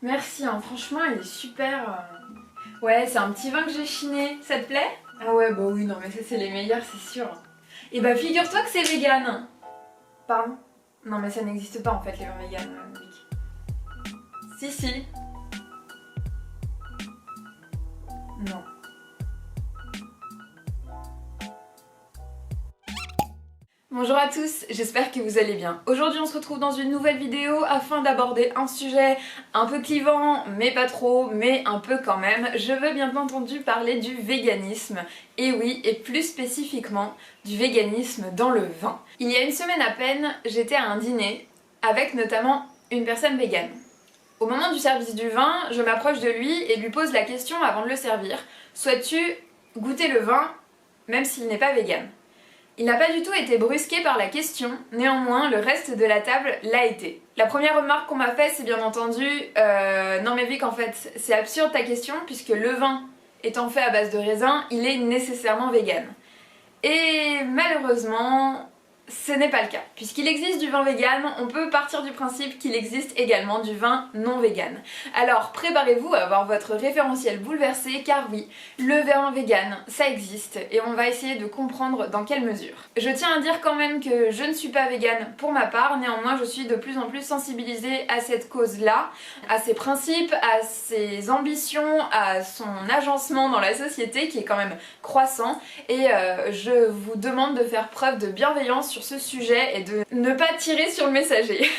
Merci, hein, franchement, il est super. Ouais, c'est un petit vin que j'ai chiné. Ça te plaît? Ah ouais, bah oui, non, mais ça, c'est les meilleurs, c'est sûr. Et bah, figure-toi que c'est vegan. Pardon? Non, mais ça n'existe pas en fait, les vins vegan, Vic. Si, si. Non. Bonjour à tous, j'espère que vous allez bien. Aujourd'hui on se retrouve dans une nouvelle vidéo afin d'aborder un sujet un peu clivant, mais pas trop, mais un peu quand même. Je veux bien entendu parler du véganisme, et oui, et plus spécifiquement du véganisme dans le vin. Il y a une semaine à peine, j'étais à un dîner avec notamment une personne végane. Au moment du service du vin, je m'approche de lui et lui pose la question avant de le servir. Souhaites-tu goûter le vin même s'il n'est pas vegan ? Il n'a pas du tout été brusqué par la question, néanmoins le reste de la table l'a été. La première remarque qu'on m'a faite c'est bien entendu non mais Vic en fait c'est absurde ta question puisque le vin étant fait à base de raisin, il est nécessairement vegan. Et malheureusement ce n'est pas le cas. Puisqu'il existe du vin vegan, on peut partir du principe qu'il existe également du vin non vegan. Alors préparez-vous à avoir votre référentiel bouleversé car oui, le vin vegan, ça existe et on va essayer de comprendre dans quelle mesure. Je tiens à dire quand même que je ne suis pas vegan pour ma part, néanmoins je suis de plus en plus sensibilisée à cette cause-là, à ses principes, à ses ambitions, à son agencement dans la société qui est quand même croissant et je vous demande de faire preuve de bienveillance sur ce sujet et de ne pas tirer sur le messager.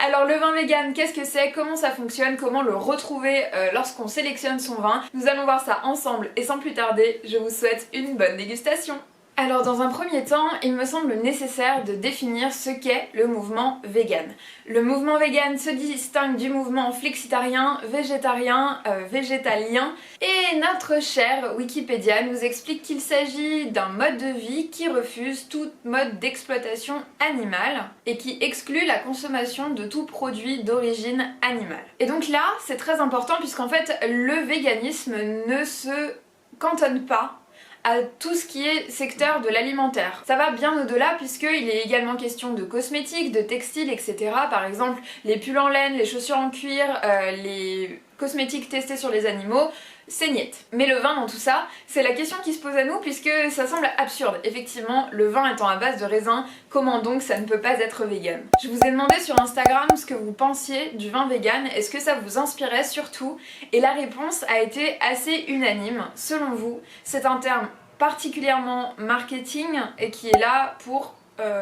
Alors le vin vegan, qu'est-ce que c'est? Comment ça fonctionne? Comment le retrouver lorsqu'on sélectionne son vin? Nous allons voir ça ensemble et sans plus tarder, je vous souhaite une bonne dégustation. Alors dans un premier temps, il me semble nécessaire de définir ce qu'est le mouvement vegan. Le mouvement vegan se distingue du mouvement flexitarien, végétarien, végétalien et notre cher Wikipédia nous explique qu'il s'agit d'un mode de vie qui refuse tout mode d'exploitation animale et qui exclut la consommation de tout produit d'origine animale. Et donc là, c'est très important puisqu'en fait, le véganisme ne se cantonne pas à tout ce qui est secteur de l'alimentaire. Ça va bien au-delà puisqu'il est également question de cosmétiques, de textiles, etc. Par exemple, les pulls en laine, les chaussures en cuir, les cosmétiques testés sur les animaux, c'est niet. Mais le vin dans tout ça, c'est la question qui se pose à nous puisque ça semble absurde. Effectivement, le vin étant à base de raisin, comment donc ça ne peut pas être vegan? Je vous ai demandé sur Instagram ce que vous pensiez du vin vegan, est-ce que ça vous inspirait surtout? Et la réponse a été assez unanime. Selon vous, c'est un terme particulièrement marketing et qui est là pour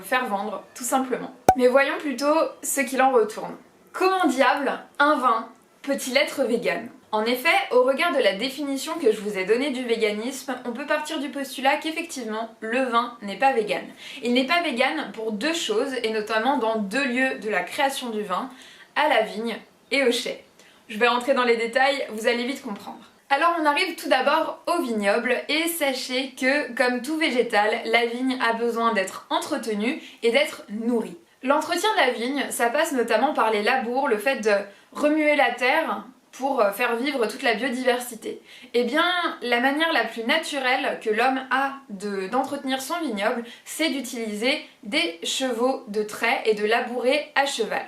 faire vendre, tout simplement. Mais voyons plutôt ce qu'il en retourne. Comment diable un vin peut-il être vegan? En effet, au regard de la définition que je vous ai donnée du véganisme, on peut partir du postulat qu'effectivement, le vin n'est pas vegan. Il n'est pas vegan pour deux choses, et notamment dans deux lieux de la création du vin, à la vigne et au chai. Je vais rentrer dans les détails, vous allez vite comprendre. Alors on arrive tout d'abord au vignoble et sachez que, comme tout végétal, la vigne a besoin d'être entretenue et d'être nourrie. L'entretien de la vigne, ça passe notamment par les labours, le fait de remuer la terre pour faire vivre toute la biodiversité. Eh bien, la manière la plus naturelle que l'homme a d'entretenir son vignoble, c'est d'utiliser des chevaux de trait et de labourer à cheval.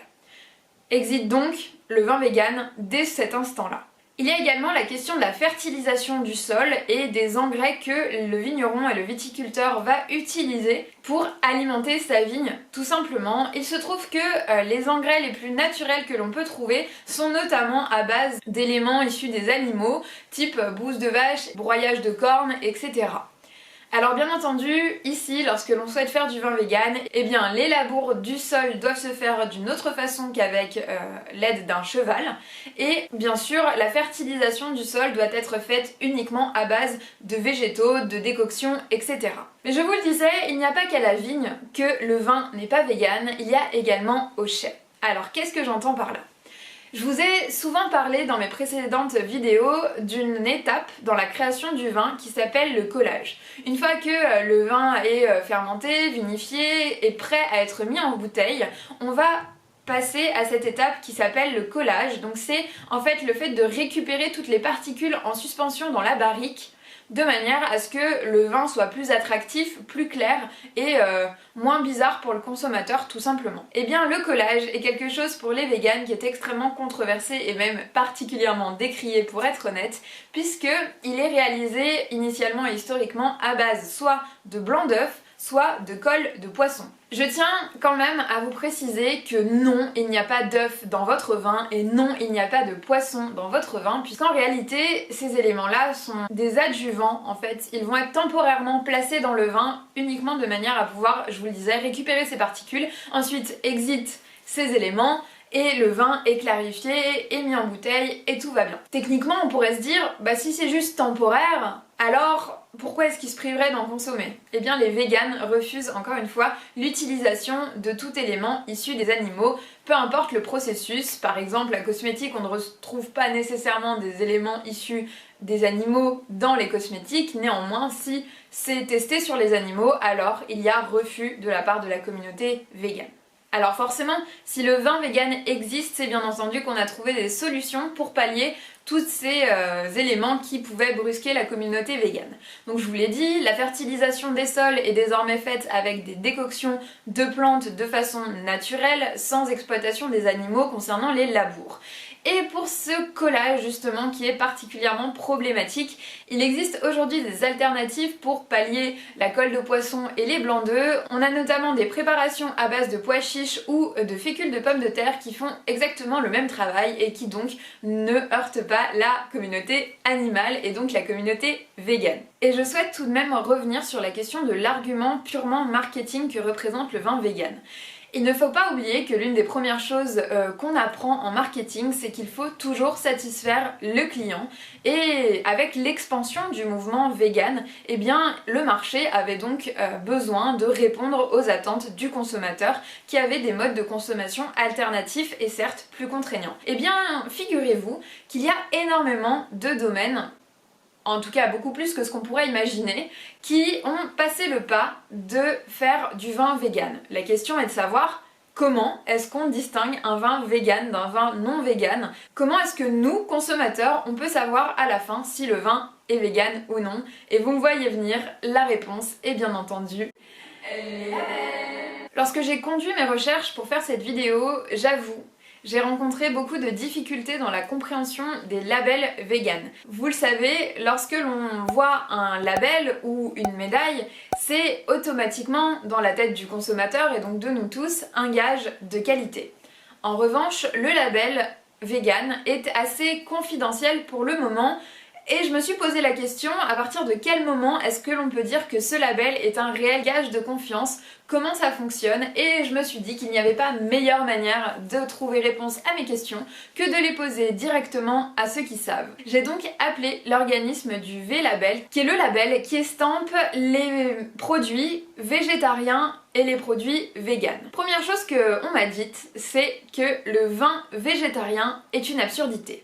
Existe donc le vin vegan dès cet instant-là. Il y a également la question de la fertilisation du sol et des engrais que le vigneron et le viticulteur va utiliser pour alimenter sa vigne, tout simplement. Il se trouve que les engrais les plus naturels que l'on peut trouver sont notamment à base d'éléments issus des animaux, type bouse de vache, broyage de cornes, etc. Alors bien entendu, ici, lorsque l'on souhaite faire du vin vegan, eh bien les labours du sol doivent se faire d'une autre façon qu'avec l'aide d'un cheval. Et bien sûr, la fertilisation du sol doit être faite uniquement à base de végétaux, de décoctions, etc. Mais je vous le disais, il n'y a pas qu'à la vigne que le vin n'est pas vegan, il y a également au chai. Alors qu'est-ce que j'entends par là ? Je vous ai souvent parlé dans mes précédentes vidéos d'une étape dans la création du vin qui s'appelle le collage. Une fois que le vin est fermenté, vinifié et prêt à être mis en bouteille, on va passer à cette étape qui s'appelle le collage. Donc c'est en fait le fait de récupérer toutes les particules en suspension dans la barrique de manière à ce que le vin soit plus attractif, plus clair et moins bizarre pour le consommateur tout simplement. Eh bien le collage est quelque chose pour les véganes qui est extrêmement controversé et même particulièrement décrié pour être honnête, puisque il est réalisé initialement et historiquement à base soit de blanc d'œuf, soit de colle de poisson. Je tiens quand même à vous préciser que non, il n'y a pas d'œuf dans votre vin et non, il n'y a pas de poisson dans votre vin, puisqu'en réalité, ces éléments-là sont des adjuvants en fait. Ils vont être temporairement placés dans le vin uniquement de manière à pouvoir, je vous le disais, récupérer ces particules, ensuite exit ces éléments, et le vin est clarifié, est mis en bouteille et tout va bien. Techniquement, on pourrait se dire, bah si c'est juste temporaire, alors pourquoi est-ce qu'ils se priveraient d'en consommer? Eh bien les véganes refusent encore une fois l'utilisation de tout élément issu des animaux, peu importe le processus. Par exemple la cosmétique, on ne retrouve pas nécessairement des éléments issus des animaux dans les cosmétiques, néanmoins si c'est testé sur les animaux, alors il y a refus de la part de la communauté végane. Alors forcément, si le vin vegan existe, c'est bien entendu qu'on a trouvé des solutions pour pallier tous ces éléments qui pouvaient brusquer la communauté végane. Donc je vous l'ai dit, la fertilisation des sols est désormais faite avec des décoctions de plantes de façon naturelle, sans exploitation des animaux concernant les labours. Et pour ce collage justement qui est particulièrement problématique, il existe aujourd'hui des alternatives pour pallier la colle de poisson et les blancs d'œufs. On a notamment des préparations à base de pois chiches ou de fécule de pommes de terre qui font exactement le même travail et qui donc ne heurtent pas la communauté animale et donc la communauté végane. Et je souhaite tout de même revenir sur la question de l'argument purement marketing que représente le vin vegan. Il ne faut pas oublier que l'une des premières choses qu'on apprend en marketing, c'est qu'il faut toujours satisfaire le client. Et avec l'expansion du mouvement vegan, eh bien le marché avait donc besoin de répondre aux attentes du consommateur qui avait des modes de consommation alternatifs et certes plus contraignants. Eh bien figurez-vous qu'il y a énormément de domaines, en tout cas beaucoup plus que ce qu'on pourrait imaginer, qui ont passé le pas de faire du vin vegan. La question est de savoir comment est-ce qu'on distingue un vin vegan d'un vin non vegan. Comment est-ce que nous, consommateurs, on peut savoir à la fin si le vin est vegan ou non. Et vous me voyez venir, la réponse est bien entendu les labels. Lorsque j'ai conduit mes recherches pour faire cette vidéo, j'avoue, j'ai rencontré beaucoup de difficultés dans la compréhension des labels vegan. Vous le savez, lorsque l'on voit un label ou une médaille, c'est automatiquement dans la tête du consommateur et donc de nous tous un gage de qualité. En revanche, le label vegan est assez confidentiel pour le moment. Et je me suis posé la question, à partir de quel moment est-ce que l'on peut dire que ce label est un réel gage de confiance? Comment ça fonctionne? Et je me suis dit qu'il n'y avait pas meilleure manière de trouver réponse à mes questions que de les poser directement à ceux qui savent. J'ai donc appelé l'organisme du V-Label, qui est le label qui estampe les produits végétariens et les produits véganes. Première chose qu'on m'a dite, c'est que le vin végétarien est une absurdité.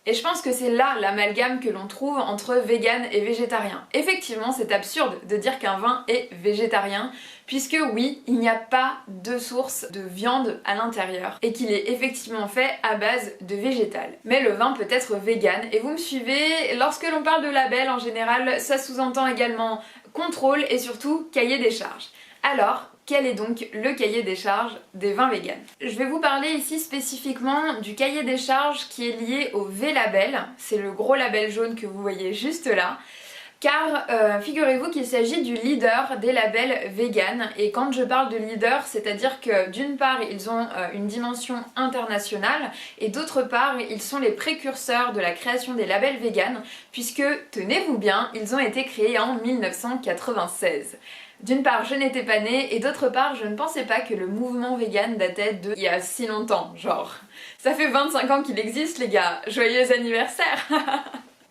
Et je pense que c'est là l'amalgame que l'on trouve entre vegan et végétarien. Effectivement, c'est absurde de dire qu'un vin est végétarien, puisque oui, il n'y a pas de source de viande à l'intérieur, et qu'il est effectivement fait à base de végétal. Mais le vin peut être vegan, et vous me suivez, lorsque l'on parle de label, en général, ça sous-entend également contrôle et surtout cahier des charges. Alors, quel est donc le cahier des charges des vins véganes? Je vais vous parler ici spécifiquement du cahier des charges qui est lié au V-Label, c'est le gros label jaune que vous voyez juste là, car figurez-vous qu'il s'agit du leader des labels véganes, et quand je parle de leader, c'est-à-dire que d'une part ils ont une dimension internationale, et d'autre part ils sont les précurseurs de la création des labels véganes, puisque, tenez-vous bien, ils ont été créés en 1996. D'une part, je n'étais pas née, et d'autre part, je ne pensais pas que le mouvement vegan datait de il y a si longtemps, genre. Ça fait 25 ans qu'il existe, les gars, joyeux anniversaire.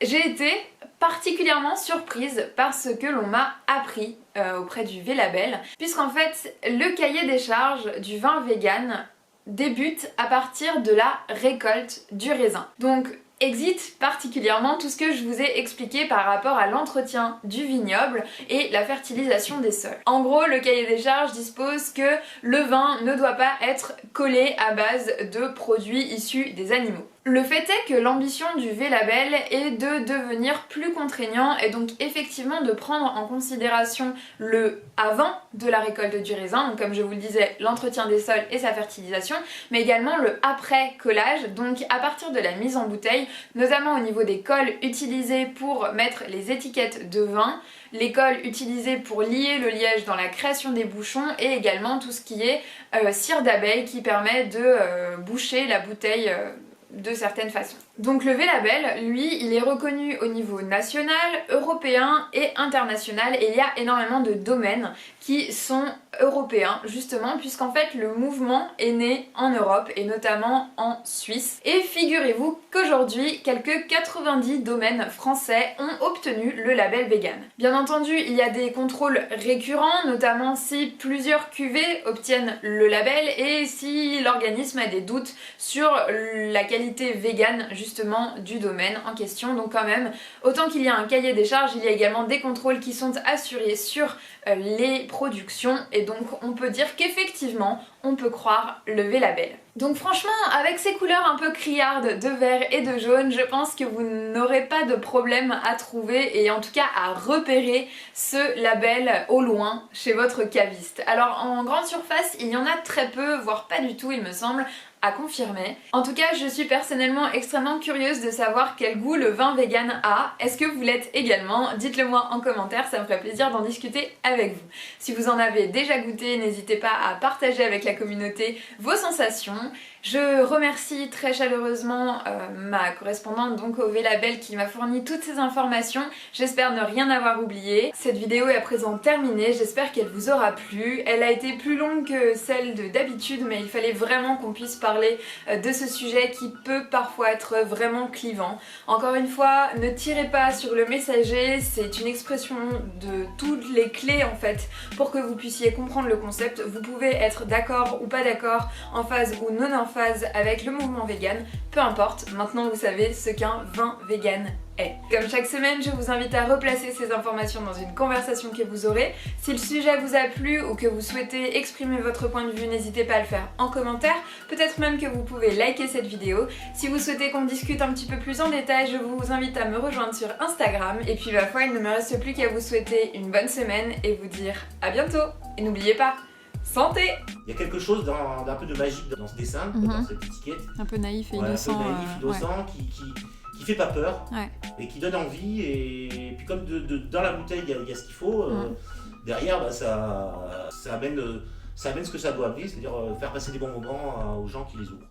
J'ai été particulièrement surprise par ce que l'on m'a appris auprès du V-Label, puisqu'en fait, le cahier des charges du vin vegan débute à partir de la récolte du raisin. Donc, Exit particulièrement tout ce que je vous ai expliqué par rapport à l'entretien du vignoble et la fertilisation des sols. En gros, le cahier des charges dispose que le vin ne doit pas être collé à base de produits issus des animaux. Le fait est que l'ambition du V-Label est de devenir plus contraignant et donc effectivement de prendre en considération le avant de la récolte du raisin, donc comme je vous le disais, l'entretien des sols et sa fertilisation, mais également le après collage, donc à partir de la mise en bouteille, notamment au niveau des cols utilisés pour mettre les étiquettes de vin, les cols utilisés pour lier le liège dans la création des bouchons et également tout ce qui est cire d'abeille qui permet de boucher la bouteille de certaines façons. Donc le V-Label, lui, il est reconnu au niveau national, européen et international et il y a énormément de domaines qui sont européens justement puisqu'en fait le mouvement est né en Europe et notamment en Suisse. Et figurez-vous qu'aujourd'hui, quelques 90 domaines français ont obtenu le label vegan. Bien entendu, il y a des contrôles récurrents, notamment si plusieurs cuvées obtiennent le label et si l'organisme a des doutes sur la qualité vegan justement du domaine en question. Donc quand même, autant qu'il y a un cahier des charges, il y a également des contrôles qui sont assurés sur les productions et donc on peut dire qu'effectivement on peut croire le V-Label. Donc franchement, avec ces couleurs un peu criardes de vert et de jaune, je pense que vous n'aurez pas de problème à trouver et en tout cas à repérer ce label au loin chez votre caviste. Alors en grande surface, il y en a très peu, voire pas du tout il me semble, à confirmer. En tout cas, je suis personnellement extrêmement curieuse de savoir quel goût le vin vegan a. Est-ce que vous l'êtes également? Dites-le moi en commentaire, ça me ferait plaisir d'en discuter avec vous. Si vous en avez déjà goûté, n'hésitez pas à partager avec la communauté vos sensations. Je remercie très chaleureusement ma correspondante donc au V-Label qui m'a fourni toutes ces informations. J'espère ne rien avoir oublié. Cette vidéo est à présent terminée, j'espère qu'elle vous aura plu. Elle a été plus longue que celle d'habitude mais il fallait vraiment qu'on puisse parler de ce sujet qui peut parfois être vraiment clivant. Encore une fois, ne tirez pas sur le messager, c'est une expression de toutes les clés en fait pour que vous puissiez comprendre le concept. Vous pouvez être d'accord ou pas d'accord, en phase ou non en phase avec le mouvement vegan, peu importe, maintenant vous savez ce qu'un vin vegan est. Comme chaque semaine, je vous invite à replacer ces informations dans une conversation que vous aurez. Si le sujet vous a plu ou que vous souhaitez exprimer votre point de vue, n'hésitez pas à le faire en commentaire. Peut-être même que vous pouvez liker cette vidéo. Si vous souhaitez qu'on discute un petit peu plus en détail, je vous invite à me rejoindre sur Instagram. Et puis ma foi, il ne me reste plus qu'à vous souhaiter une bonne semaine et vous dire à bientôt. Et n'oubliez pas, santé! Il y a quelque chose d'un peu de magique dans ce dessin, dans cette étiquette. Un peu naïf et ouais, innocent. Un peu naïf, innocent, qui fait pas peur et qui donne envie. Et puis comme dans la bouteille, il y a ce qu'il faut, derrière, bah, ça amène ce que ça doit amener, c'est-à-dire faire passer des bons moments aux gens qui les ouvrent.